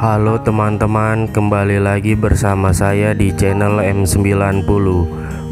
Halo teman-teman, kembali lagi bersama saya di channel M90.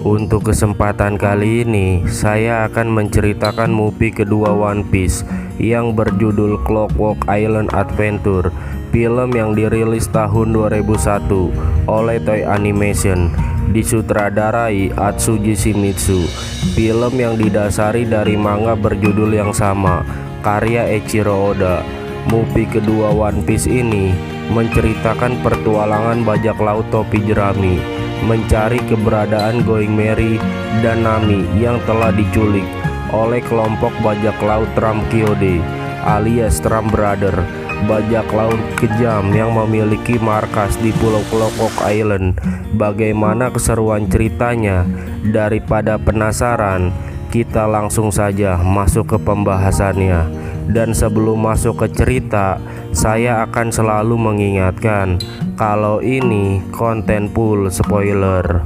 Untuk kesempatan kali ini, saya akan menceritakan movie kedua One Piece yang berjudul Clockwork Island Adventure, film yang dirilis tahun 2001 oleh Toei Animation, disutradarai Atsushi Shimizu. Film yang didasari dari manga berjudul yang sama, karya Eiichiro Oda. Movie kedua One Piece ini menceritakan pertualangan bajak laut topi jerami mencari keberadaan Going Merry dan Nami yang telah diculik oleh kelompok bajak laut Trump Kyode alias Trump Brother, bajak laut kejam yang memiliki markas di Pulau Clockwork Island. Bagaimana keseruan ceritanya? Daripada penasaran, kita langsung saja masuk ke pembahasannya. Dan sebelum masuk ke cerita, saya akan selalu mengingatkan kalau ini konten full spoiler.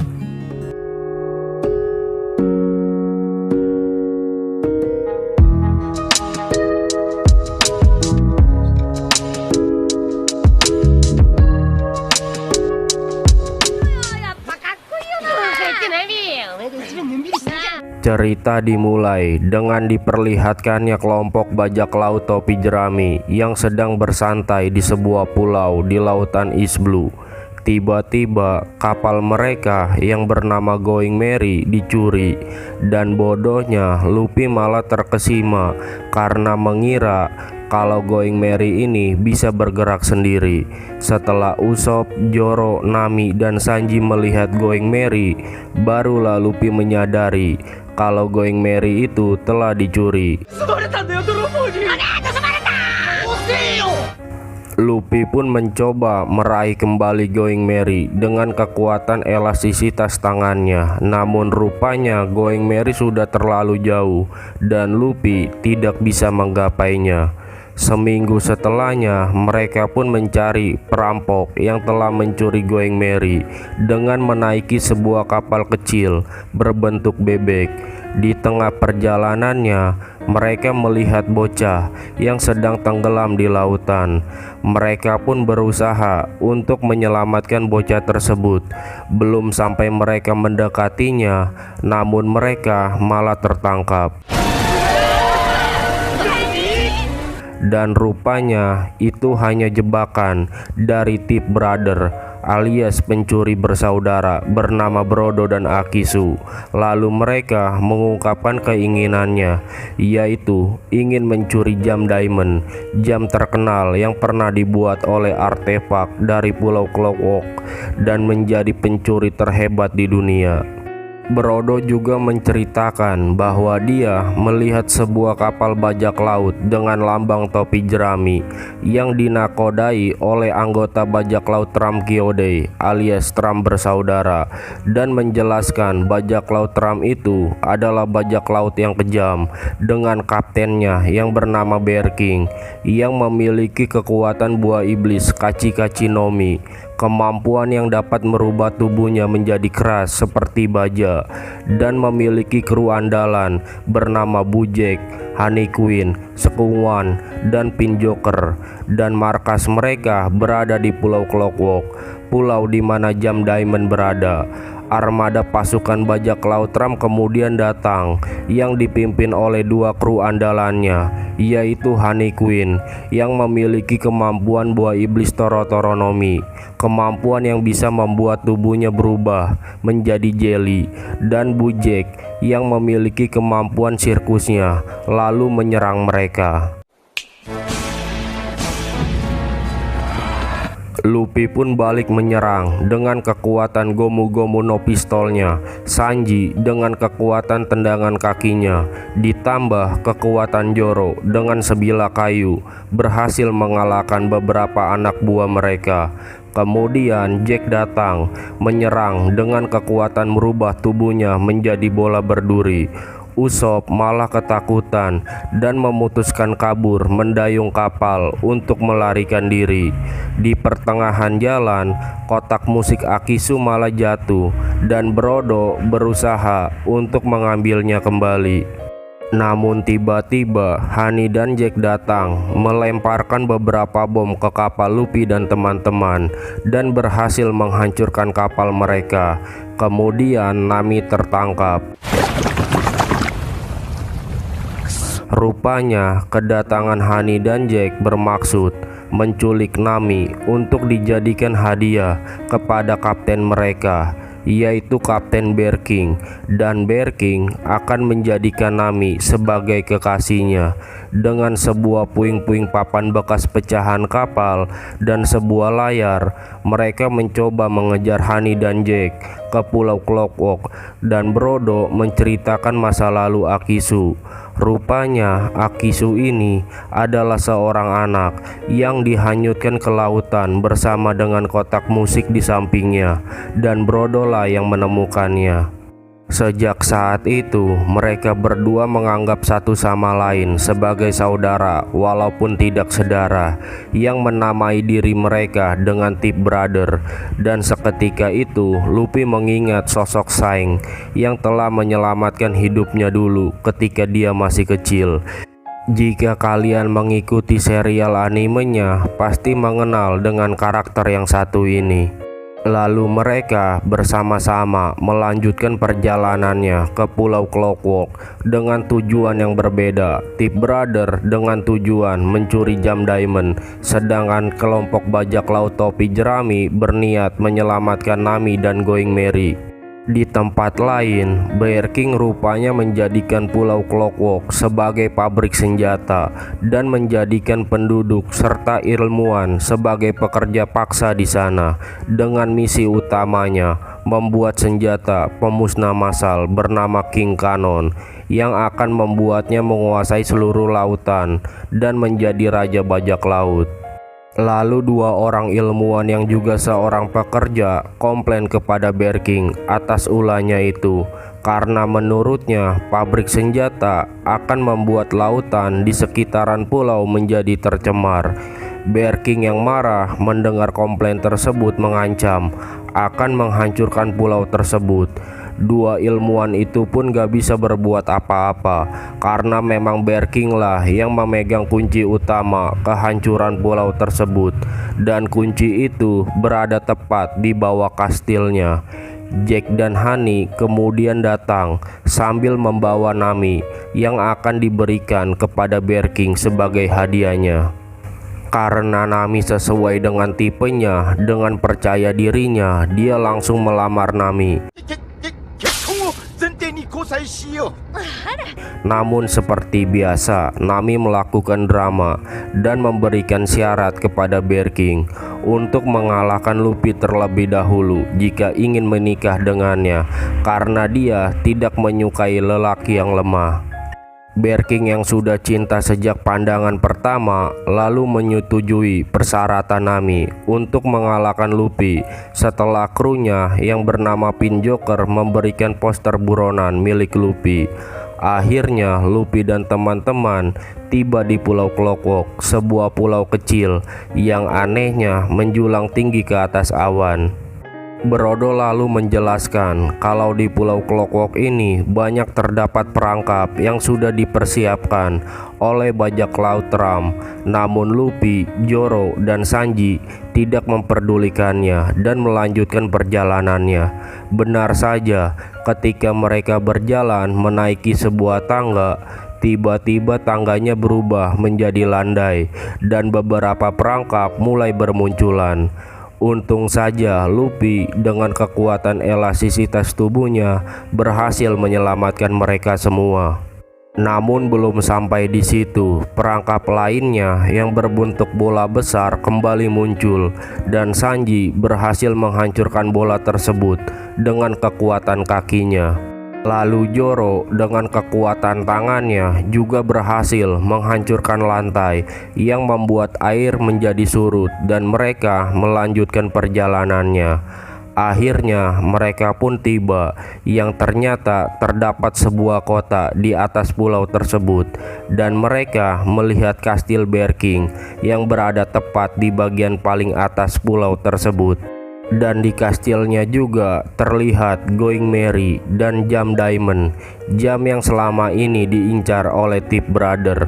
Cerita dimulai dengan diperlihatkannya kelompok bajak laut topi jerami yang sedang bersantai di sebuah pulau di lautan East Blue. Tiba-tiba kapal mereka yang bernama Going Merry dicuri, dan bodohnya Luffy malah terkesima karena mengira kalau Going Merry ini bisa bergerak sendiri. Setelah Usopp, Zoro, Nami, dan Sanji melihat Going Merry, barulah Luffy menyadari kalau Going Merry itu telah dicuri. Luffy pun mencoba meraih kembali Going Merry dengan kekuatan elastisitas tangannya. Namun rupanya Going Merry sudah terlalu jauh dan Luffy tidak bisa menggapainya. Seminggu setelahnya, mereka pun mencari perampok yang telah mencuri Going Merry dengan menaiki sebuah kapal kecil berbentuk bebek. Di tengah perjalanannya, mereka melihat bocah yang sedang tenggelam di lautan. Mereka pun berusaha untuk menyelamatkan bocah tersebut. Belum sampai mereka mendekatinya, namun mereka malah tertangkap. Dan rupanya itu hanya jebakan dari Tip Brother alias pencuri bersaudara bernama Brodo dan Akisu. Lalu mereka mengungkapkan keinginannya, yaitu ingin mencuri jam diamond, jam terkenal yang pernah dibuat oleh artefak dari Pulau Clockwork dan menjadi pencuri terhebat di dunia. Brodo juga menceritakan bahwa dia melihat sebuah kapal bajak laut dengan lambang topi jerami yang dinakodai oleh anggota bajak laut Trump Kyode alias Trump bersaudara, dan menjelaskan bajak laut Trump itu adalah bajak laut yang kejam dengan kaptennya yang bernama Bear King yang memiliki kekuatan buah iblis Kachi-Kachi Nomi, kemampuan yang dapat merubah tubuhnya menjadi keras seperti baja, dan memiliki kru andalan bernama Bojack, Honey Queen, Sekungwan, dan Pin Joker. Dan markas mereka berada di Pulau Clockwork, pulau di mana jam diamond berada. Armada pasukan bajak laut Trump kemudian datang yang dipimpin oleh dua kru andalannya, yaitu Honey Queen yang memiliki kemampuan buah iblis Toro-Toro Nomi, kemampuan yang bisa membuat tubuhnya berubah menjadi jelly, dan Bojack yang memiliki kemampuan sirkusnya lalu menyerang mereka. Luffy pun balik menyerang dengan kekuatan Gomu Gomu no pistolnya. Sanji dengan kekuatan tendangan kakinya, ditambah kekuatan Zoro dengan sebilah kayu, berhasil mengalahkan beberapa anak buah mereka. Kemudian Jack datang menyerang dengan kekuatan merubah tubuhnya menjadi bola berduri. Usopp malah ketakutan dan memutuskan kabur mendayung kapal untuk melarikan diri. Di pertengahan jalan, kotak musik Akisu malah jatuh dan Brodo berusaha untuk mengambilnya kembali. Namun tiba-tiba Honey dan Jack datang, melemparkan beberapa bom ke kapal Luffy dan teman-teman dan berhasil menghancurkan kapal mereka. Kemudian Nami tertangkap. Rupanya kedatangan Honey dan Jack bermaksud menculik Nami untuk dijadikan hadiah kepada kapten mereka, yaitu Kapten Bear King, dan Bear King akan menjadikan Nami sebagai kekasihnya. Dengan sebuah puing-puing papan bekas pecahan kapal dan sebuah layar, mereka mencoba mengejar Honey dan Jack ke Pulau Clockwork, dan Brodo menceritakan masa lalu Akisu. Rupanya Akisu ini adalah seorang anak yang dihanyutkan ke lautan bersama dengan kotak musik di sampingnya, dan Brodo lah yang menemukannya. Sejak saat itu mereka berdua menganggap satu sama lain sebagai saudara walaupun tidak sedarah, yang menamai diri mereka dengan Tip Brother. Dan seketika itu Luffy mengingat sosok Saing yang telah menyelamatkan hidupnya dulu ketika dia masih kecil. Jika kalian mengikuti serial animenya, pasti mengenal dengan karakter yang satu ini. Lalu mereka bersama-sama melanjutkan perjalanannya ke Pulau Clockwork dengan tujuan yang berbeda. Tip Brother dengan tujuan mencuri jam diamond, sedangkan kelompok bajak laut topi jerami berniat menyelamatkan Nami dan Going Merry. Di tempat lain, Bear King rupanya menjadikan Pulau Clockwork sebagai pabrik senjata dan menjadikan penduduk serta ilmuwan sebagai pekerja paksa di sana, dengan misi utamanya membuat senjata pemusnah massal bernama King Cannon yang akan membuatnya menguasai seluruh lautan dan menjadi raja bajak laut. Lalu dua orang ilmuwan yang juga seorang pekerja komplain kepada Bear King atas ulahnya itu, karena menurutnya pabrik senjata akan membuat lautan di sekitaran pulau menjadi tercemar. Bear King yang marah mendengar komplain tersebut mengancam akan menghancurkan pulau tersebut. Dua ilmuwan itu pun gak bisa berbuat apa-apa karena memang Bear King lah yang memegang kunci utama kehancuran pulau tersebut, dan kunci itu berada tepat di bawah kastilnya. Jack dan Honey kemudian datang sambil membawa Nami yang akan diberikan kepada Bear King sebagai hadiahnya. Karena Nami sesuai dengan tipenya, dengan percaya dirinya, dia langsung melamar Nami. Namun seperti biasa, Nami melakukan drama dan memberikan syarat kepada Bear King untuk mengalahkan Luffy terlebih dahulu jika ingin menikah dengannya, karena dia tidak menyukai lelaki yang lemah. Bear King yang sudah cinta sejak pandangan pertama lalu menyetujui persyaratan Nami untuk mengalahkan Luffy setelah krunya yang bernama Pin Joker memberikan poster buronan milik Luffy. Akhirnya Luffy dan teman-teman tiba di Pulau Clockwork, sebuah pulau kecil yang anehnya menjulang tinggi ke atas awan. Brodo lalu menjelaskan kalau di Pulau Clockwork ini banyak terdapat perangkap yang sudah dipersiapkan oleh bajak laut Ram. Namun Luffy, Zoro, dan Sanji tidak memperdulikannya dan melanjutkan perjalanannya. Benar saja, ketika mereka berjalan menaiki sebuah tangga, tiba-tiba tangganya berubah menjadi landai dan beberapa perangkap mulai bermunculan. Untung saja Luffy dengan kekuatan elastisitas tubuhnya berhasil menyelamatkan mereka semua. Namun belum sampai di situ, perangkap lainnya yang berbentuk bola besar kembali muncul dan Sanji berhasil menghancurkan bola tersebut dengan kekuatan kakinya. Lalu Zoro dengan kekuatan tangannya juga berhasil menghancurkan lantai yang membuat air menjadi surut dan mereka melanjutkan perjalanannya. Akhirnya mereka pun tiba yang ternyata terdapat sebuah kota di atas pulau tersebut, dan mereka melihat kastil Bear King yang berada tepat di bagian paling atas pulau tersebut. Dan di kastilnya juga terlihat Going Merry dan jam Diamond, jam yang selama ini diincar oleh Tip Brother.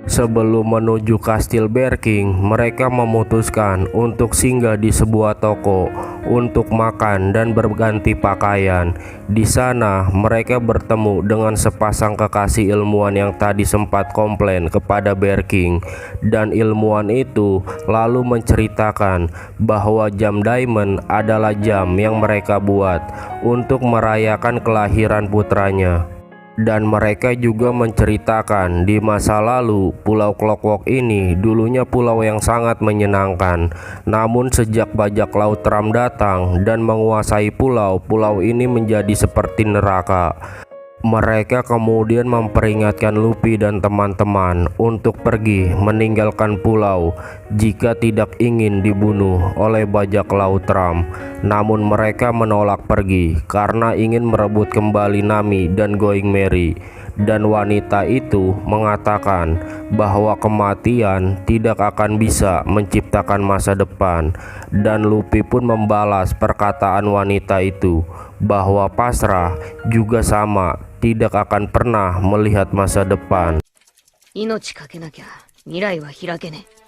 Sebelum menuju kastil Bear King, mereka memutuskan untuk singgah di sebuah toko untuk makan dan berganti pakaian. Di sana mereka bertemu dengan sepasang kekasih ilmuwan yang tadi sempat komplain kepada Bear King, dan ilmuwan itu lalu menceritakan bahwa jam Diamond adalah jam yang mereka buat untuk merayakan kelahiran putranya. Dan mereka juga menceritakan di masa lalu Pulau Clockwork ini dulunya pulau yang sangat menyenangkan. Namun sejak bajak laut Ram datang dan menguasai pulau ini menjadi seperti neraka. Mereka kemudian memperingatkan Luffy dan teman-teman untuk pergi meninggalkan pulau jika tidak ingin dibunuh oleh bajak laut Ram. Namun mereka menolak pergi karena ingin merebut kembali Nami dan Going Merry. Dan wanita itu mengatakan bahwa kematian tidak akan bisa menciptakan masa depan. Dan Luffy pun membalas perkataan wanita itu bahwa pasrah juga sama, tidak akan pernah melihat masa depan. 命かけなきゃ未来は開けねえ。